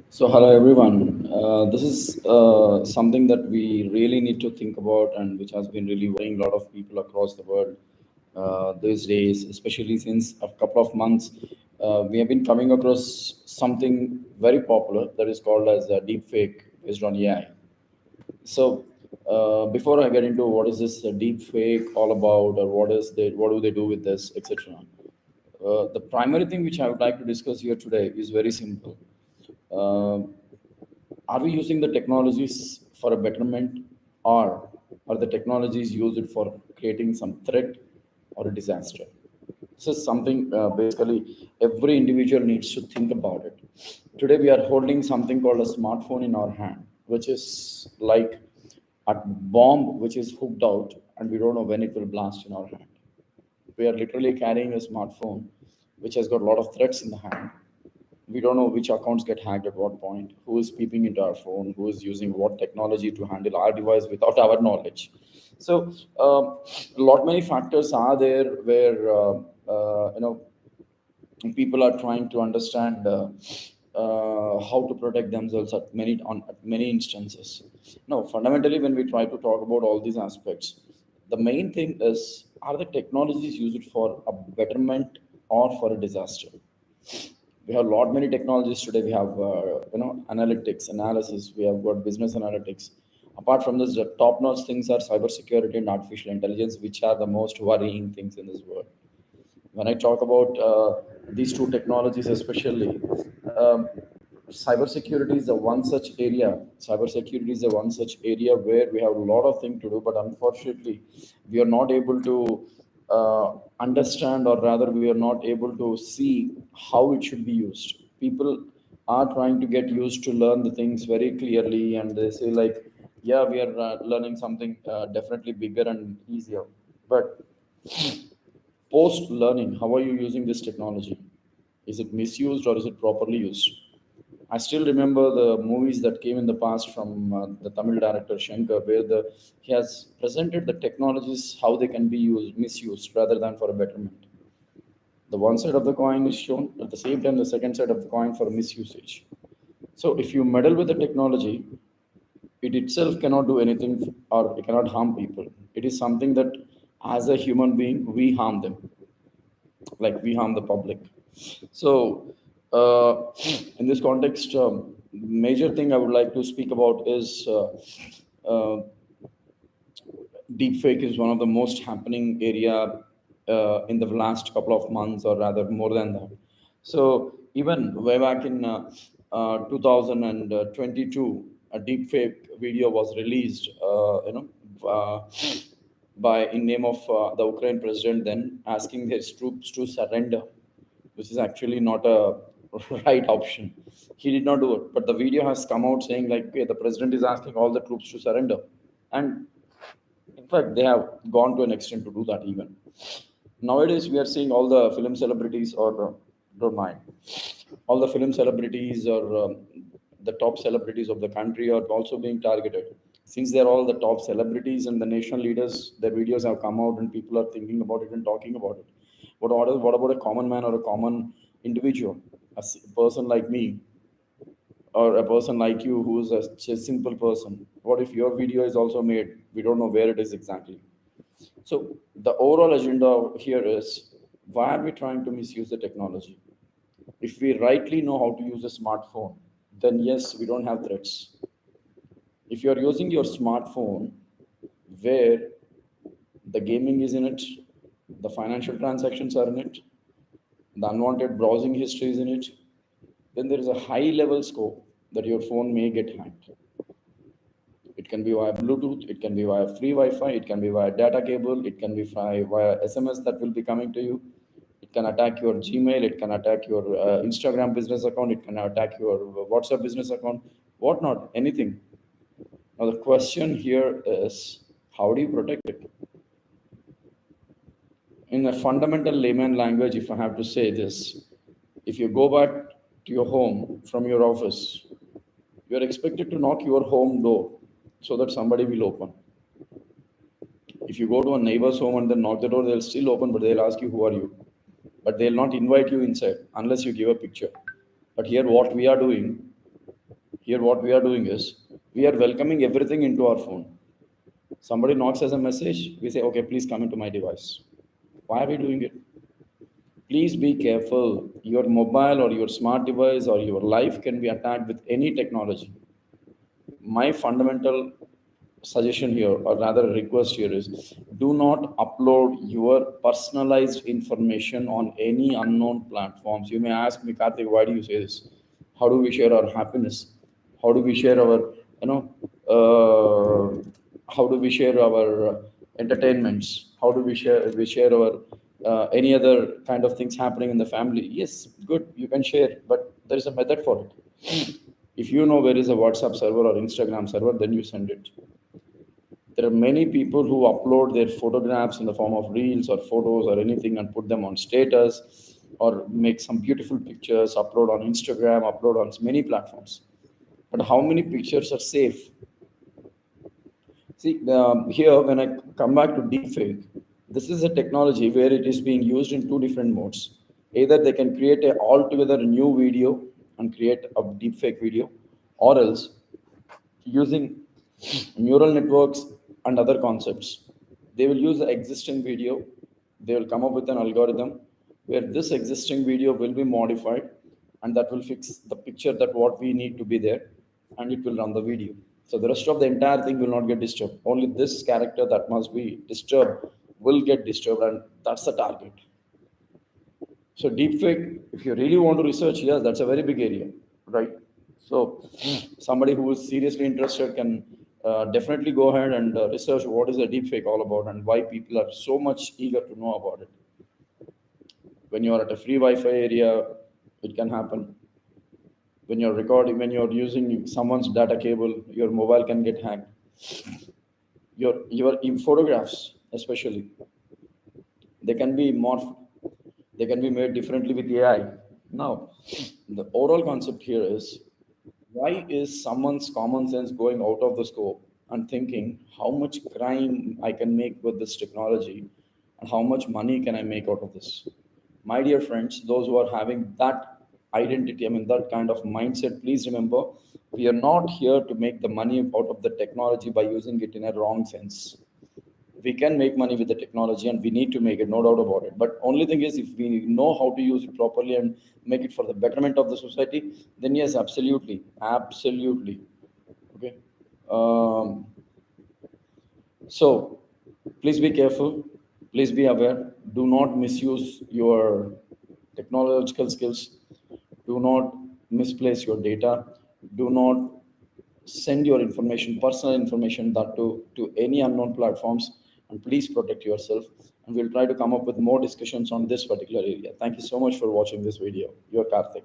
So, hello everyone. This is something that we really need to think about, and which has been really worrying a lot of people across the world these days, especially since a couple of months. We have been coming across something very popular that is called as deepfake based on AI. So, before I get into what is this deep fake all about, or what do they do with this, etc. The primary thing which I would like to discuss here today is very simple. Uh, are we using the technologies for a betterment, or are the technologies used for creating some threat or a disaster? This is something basically every individual needs to think about it. Today we are holding something called a smartphone in our hand, which is like a bomb which is hooked out, and we don't know when it will blast in our hand. We are literally carrying a smartphone which has got a lot of threats in the hand. We don't know which accounts get hacked at what point, who is peeping into our phone, who is using what technology to handle our device without our knowledge. So a lot many factors are there where people are trying to understand how to protect themselves at many instances. No, fundamentally, when we try to talk about all these aspects, the main thing is, are the technologies used for a betterment or for a disaster? We have a lot many technologies today. We have analytics, analysis. We have got business analytics. Apart from this, the top-notch things are cybersecurity and artificial intelligence, which are the most worrying things in this world. When I talk about these two technologies, especially, cybersecurity is a one such area. Cybersecurity is a one such area where we have a lot of things to do, but unfortunately, we are not able to understand, or rather, we are not able to see how it should be used. People are trying to get used to learn the things very clearly, and they say like, "Yeah, we are learning something definitely bigger and easier," but post learning, how are you using this technology? Is it misused or is it properly used? I still remember the movies that came in the past from the Tamil director Shankar, where he has presented the technologies how they can be used misused rather than for a betterment. The one side of the coin is shown, at the same time the second side of the coin for misusage. So if you meddle with the technology, it itself cannot do anything, or it cannot harm people. It is something that, as a human being, we harm them, like we harm the public. So, in this context, major thing I would like to speak about is uh, deepfake is one of the most happening area in the last couple of months, or rather more than that. So even way back in 2022, a deepfake video was released, uh, by in name of the Ukraine president, then asking his troops to surrender, which is actually not a right option. He did not do it, but the video has come out saying like, okay, the president is asking all the troops to surrender, and in fact, they have gone to an extent to do that even. Nowadays, we are seeing all the film celebrities, or don't mind, all the film celebrities, or the top celebrities of the country are also being targeted. Since they're all the top celebrities and the national leaders, their videos have come out and people are thinking about it and talking about it. What about a common man or a common individual, person like me, or a person like you who is a simple person? What if your video is also made? We don't know where it is exactly. So the overall agenda here is, why are we trying to misuse the technology? If we rightly know how to use a smartphone, then yes, we don't have threats. If you're using your smartphone where the gaming is in it, the financial transactions are in it, the unwanted browsing history is in it, then there is a high level scope that your phone may get hacked. It can be via Bluetooth, it can be via free Wi-Fi, it can be via data cable, it can be via SMS that will be coming to you. It can attack your Gmail, it can attack your Instagram business account, it can attack your WhatsApp business account, whatnot, anything. Now the question here is, how do you protect it? In a fundamental layman language, if I have to say this, if you go back to your home from your office, you are expected to knock your home door so that somebody will open. If you go to a neighbor's home and then knock the door, they'll still open, but they'll ask you, "Who are you?" But they'll not invite you inside unless you give a picture. But here, what we are doing, Here, what we are doing is we are welcoming everything into our phone. Somebody knocks us a message, we say, okay, please come into my device. Why are we doing it? Please be careful. Your mobile or your smart device or your life can be attacked with any technology. My fundamental suggestion here, or rather request here, is do not upload your personalized information on any unknown platforms. You may ask me, Karthik, why do you say this? How do we share our happiness? How do we share our, you know, how do we share our entertainments? How do we share our any other kind of things happening in the family? Yes, good, you can share, but there is a method for it. If you know where is a WhatsApp server or Instagram server, then you send it. There are many people who upload their photographs in the form of reels or photos or anything and put them on status, or make some beautiful pictures, upload on Instagram, upload on many platforms. But how many pictures are safe? See, here when I come back to deepfake, this is a technology where it is being used in two different modes. Either they can create a altogether new video and create a deepfake video, or else using neural networks and other concepts, they will use the existing video. They will come up with an algorithm where this existing video will be modified, and that will fix the picture that what we need to be there, and it will run the video. So the rest of the entire thing will not get disturbed. Only this character that must be disturbed will get disturbed, and that's the target. So deepfake, if you really want to research, yes, that's a very big area, right? So somebody who is seriously interested can definitely go ahead and research what is a deepfake all about and why people are so much eager to know about it. When you are at a free Wi-Fi area, it can happen. When you're recording, when you're using someone's data cable, your mobile can get hacked. Your photographs, especially, they can be morphed, they can be made differently with AI. Now, the overall concept here is, why is someone's common sense going out of the scope and thinking how much crime I can make with this technology and how much money can I make out of this? My dear friends, those who are having that identity, I mean that kind of mindset, please remember, we are not here to make the money out of the technology by using it in a wrong sense. We can make money with the technology and we need to make it, no doubt about it, but only thing is, if we know how to use it properly and make it for the betterment of the society, then yes, absolutely, absolutely. Okay. So please be careful, please be aware, do not misuse your technological skills, do not misplace your data, do not send your information, personal information, that to any unknown platforms, and please protect yourself. And we'll try to come up with more discussions on this particular area. Thank you so much for watching this video. Your Karthik.